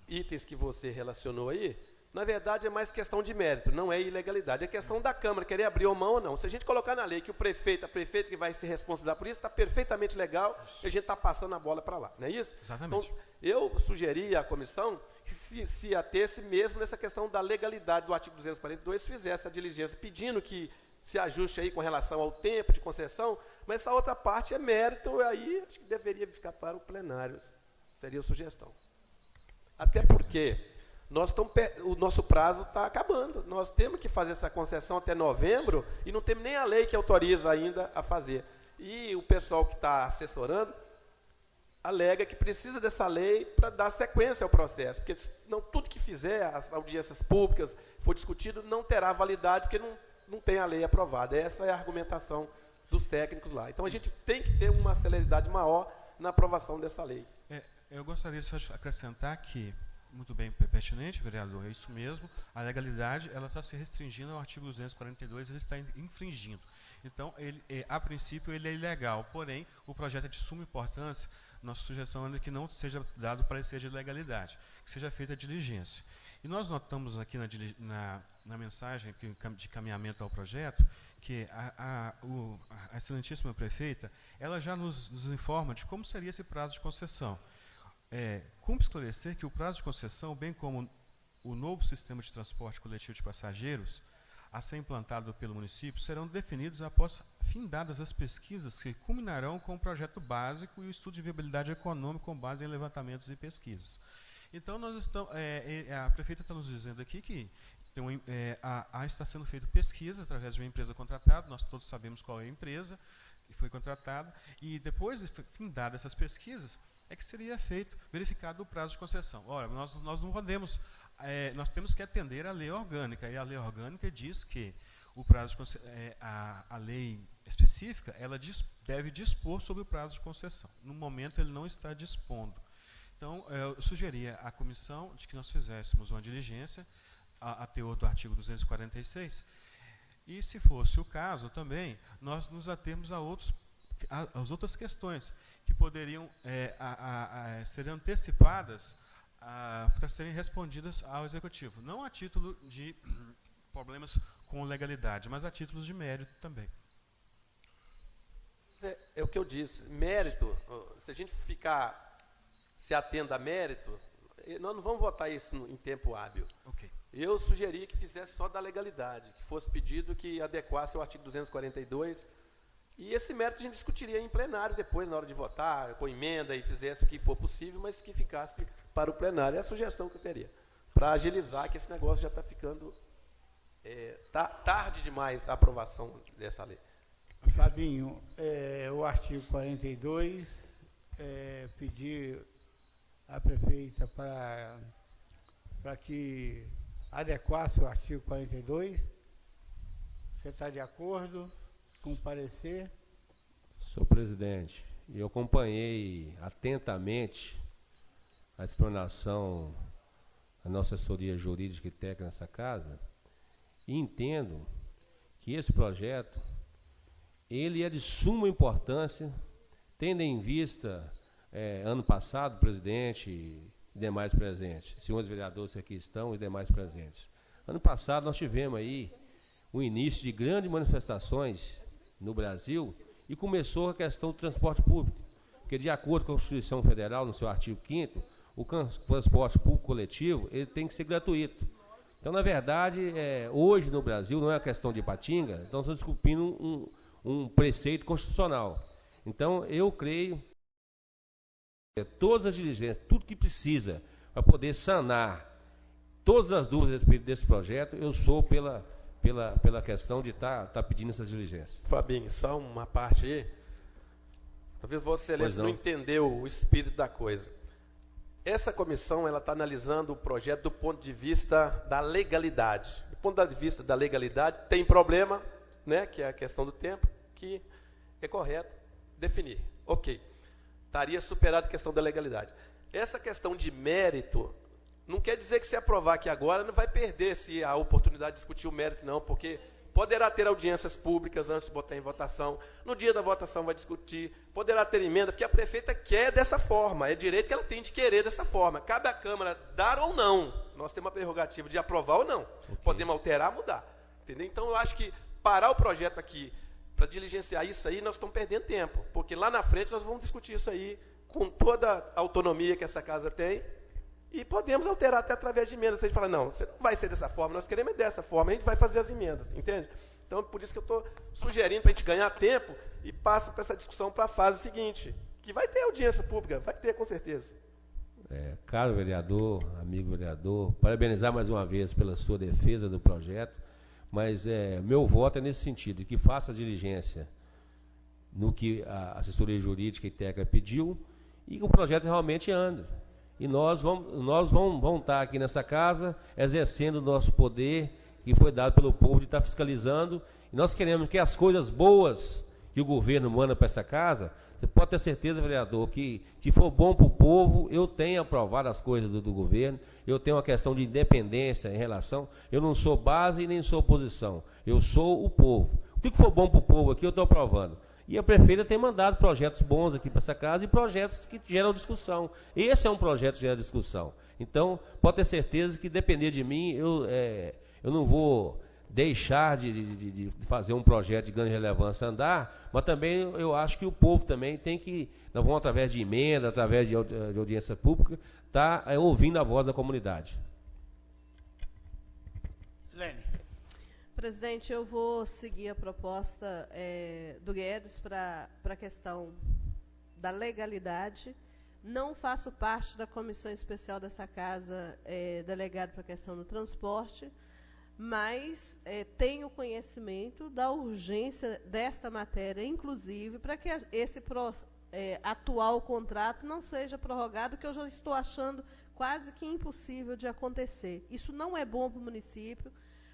itens que você relacionou aí, na verdade, é mais questão de mérito, não é ilegalidade. É questão da Câmara querer abrir mão ou não. Se a gente colocar na lei que a prefeita que vai se responsabilizar por isso, está perfeitamente legal, e a gente está passando a bola para lá, não é isso? Exatamente. Então, eu sugeri à comissão que se atesse mesmo nessa questão da legalidade do artigo 242, fizesse a diligência pedindo que se ajuste aí com relação ao tempo de concessão, mas essa outra parte é mérito, aí acho que deveria ficar para o plenário, seria a sugestão. Até porque o nosso prazo está acabando. Nós temos que fazer essa concessão até novembro e não temos nem a lei que autoriza ainda a fazer. E o pessoal que está assessorando alega que precisa dessa lei para dar sequência ao processo, porque não, tudo que fizer, as audiências públicas, for discutido, não terá validade, porque não tem a lei aprovada. Essa é a argumentação dos técnicos lá. Então, a gente tem que ter uma celeridade maior na aprovação dessa lei. Eu gostaria só de acrescentar que, muito bem pertinente, vereador, é isso mesmo, a legalidade ela está se restringindo ao artigo 242, ele está infringindo. Então, a princípio, ele é ilegal, porém, o projeto é de suma importância. Nossa sugestão é que não seja dado parecer de legalidade, que seja feita a diligência. E nós notamos aqui na mensagem de caminhamento ao projeto que a excelentíssima prefeita, ela já nos informa de como seria esse prazo de concessão. Cumpre esclarecer que o prazo de concessão, bem como o novo sistema de transporte coletivo de passageiros a ser implantado pelo município, serão definidos após findadas as pesquisas que culminarão com o projeto básico e o estudo de viabilidade econômica com base em levantamentos e pesquisas. Então, a prefeita está nos dizendo aqui que está sendo feita pesquisa através de uma empresa contratada, nós todos sabemos qual é a empresa que foi contratada, e depois de findadas essas pesquisas, é que seria verificado o prazo de concessão. Ora, nós não podemos, nós temos que atender à lei orgânica, e a lei orgânica diz que o prazo de a lei específica, ela deve dispor sobre o prazo de concessão. No momento, ele não está dispondo. Então, eu sugeria à comissão de que nós fizéssemos uma diligência a teor do artigo 246, e, se fosse o caso também, nós nos atermos às outras questões que poderiam ser antecipadas para serem respondidas ao Executivo, não a título de problemas com legalidade, mas a título de mérito também. É o que eu disse, mérito, se a gente ficar se atendo a mérito, nós não vamos votar isso em tempo hábil. Okay. Eu sugeria que fizesse só da legalidade, que fosse pedido que adequasse ao artigo 242, e esse mérito a gente discutiria em plenário depois, na hora de votar, com emenda, e fizesse o que for possível, mas que ficasse para o plenário. É a sugestão que eu teria, para agilizar, que esse negócio já está ficando tarde demais a aprovação dessa lei. Fabinho, o artigo 42, pedir à prefeita para que adequasse o artigo 42. Você está de acordo com o parecer? Senhor presidente, eu acompanhei atentamente a explanação da nossa assessoria jurídica e técnica nessa casa e entendo que esse projeto ele é de suma importância, tendo em vista, ano passado, o presidente e demais presentes, senhores vereadores que aqui estão e demais presentes. Ano passado nós tivemos aí o início de grandes manifestações no Brasil e começou a questão do transporte público, porque de acordo com a Constituição Federal, no seu artigo 5º, o transporte público coletivo ele tem que ser gratuito. Então, na verdade, hoje no Brasil, não é uma questão de Ipatinga, então estamos discutindo um preceito constitucional. Então, eu creio que todas as diligências, tudo que precisa para poder sanar todas as dúvidas a respeito desse projeto, eu sou pela questão de estar pedindo essas diligências. Fabinho, só uma parte aí. Talvez Vossa Excelência não entendeu o espírito da coisa. Essa comissão ela está analisando o projeto do ponto de vista da legalidade. Do ponto de vista da legalidade, tem problema, né, que é a questão do tempo, que é correto definir. Ok. Estaria superado a questão da legalidade. Essa questão de mérito, não quer dizer que se aprovar aqui agora, não vai perder se a oportunidade de discutir o mérito, não, porque poderá ter audiências públicas antes de botar em votação, no dia da votação vai discutir, poderá ter emenda, porque a prefeita quer dessa forma, é direito que ela tem de querer dessa forma. Cabe à Câmara dar ou não. Nós temos a prerrogativa de aprovar ou não. Okay. Podemos alterar, mudar. Entendeu? Então, eu acho que parar o projeto aqui para diligenciar isso aí, nós estamos perdendo tempo, porque lá na frente nós vamos discutir isso aí com toda a autonomia que essa casa tem, e podemos alterar até através de emendas. Se a gente fala, não, você não vai ser dessa forma, nós queremos dessa forma, a gente vai fazer as emendas, entende? Então, por isso que eu estou sugerindo para a gente ganhar tempo e passa para essa discussão para a fase seguinte, que vai ter audiência pública, vai ter com certeza. Caro vereador, amigo vereador, parabenizar mais uma vez pela sua defesa do projeto, mas meu voto é nesse sentido, que faça a diligência no que a assessoria jurídica e técnica pediu e que o projeto realmente ande. E nós vamos estar aqui nessa casa exercendo o nosso poder que foi dado pelo povo de estar fiscalizando. E nós queremos que as coisas boas que o governo manda para essa casa, você pode ter certeza, vereador, que for bom para o povo, eu tenho aprovado as coisas do governo, eu tenho uma questão de independência em relação, eu não sou base e nem sou oposição, eu sou o povo. O que for bom para o povo aqui, eu estou aprovando. E a prefeita tem mandado projetos bons aqui para essa casa e projetos que geram discussão. Esse é um projeto que gera discussão. Então, pode ter certeza que, depender de mim, eu não vou deixar de fazer um projeto de grande relevância andar, mas também eu acho que o povo também tem que, nós vamos através de emenda, através de audiência pública, estar ouvindo a voz da comunidade. Lene. Presidente, eu vou seguir a proposta do Guedes para a questão da legalidade. Não faço parte da comissão especial dessa casa, delegado para a questão do transporte, mas tenho conhecimento da urgência desta matéria, inclusive, para que esse atual contrato não seja prorrogado, que eu já estou achando quase que impossível de acontecer. Isso não é bom para o município.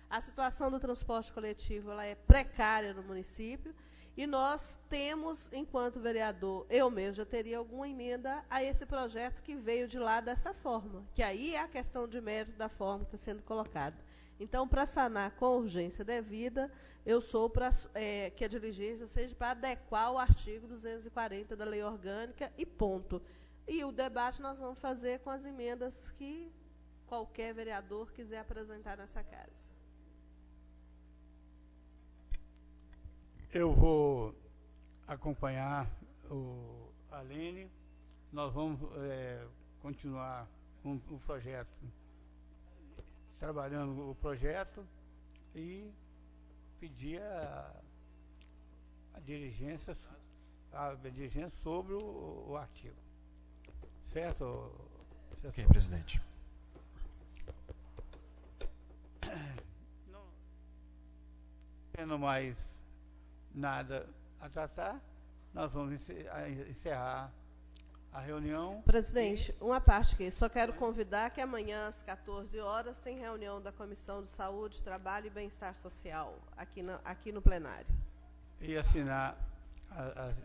A situação do transporte coletivo ela é precária no município, e nós temos, enquanto vereador, eu mesmo já teria alguma emenda a esse projeto que veio de lá dessa forma, que aí é a questão de mérito da forma que está sendo colocada. Então, para sanar com urgência devida, eu sou para que a diligência seja para adequar o artigo 240 da Lei Orgânica e ponto. E o debate nós vamos fazer com as emendas que qualquer vereador quiser apresentar nessa casa. Eu vou acompanhar a Lene. Nós vamos continuar com o projeto, trabalhando o projeto e pedir a diligência sobre o artigo. Certo? Ok, presidente. Não tendo mais nada a tratar, nós vamos encerrar a reunião. Presidente, uma parte aqui. Só quero convidar que amanhã, às 14 horas, tem reunião da Comissão de Saúde, Trabalho e Bem-Estar Social, aqui no plenário. E assinar as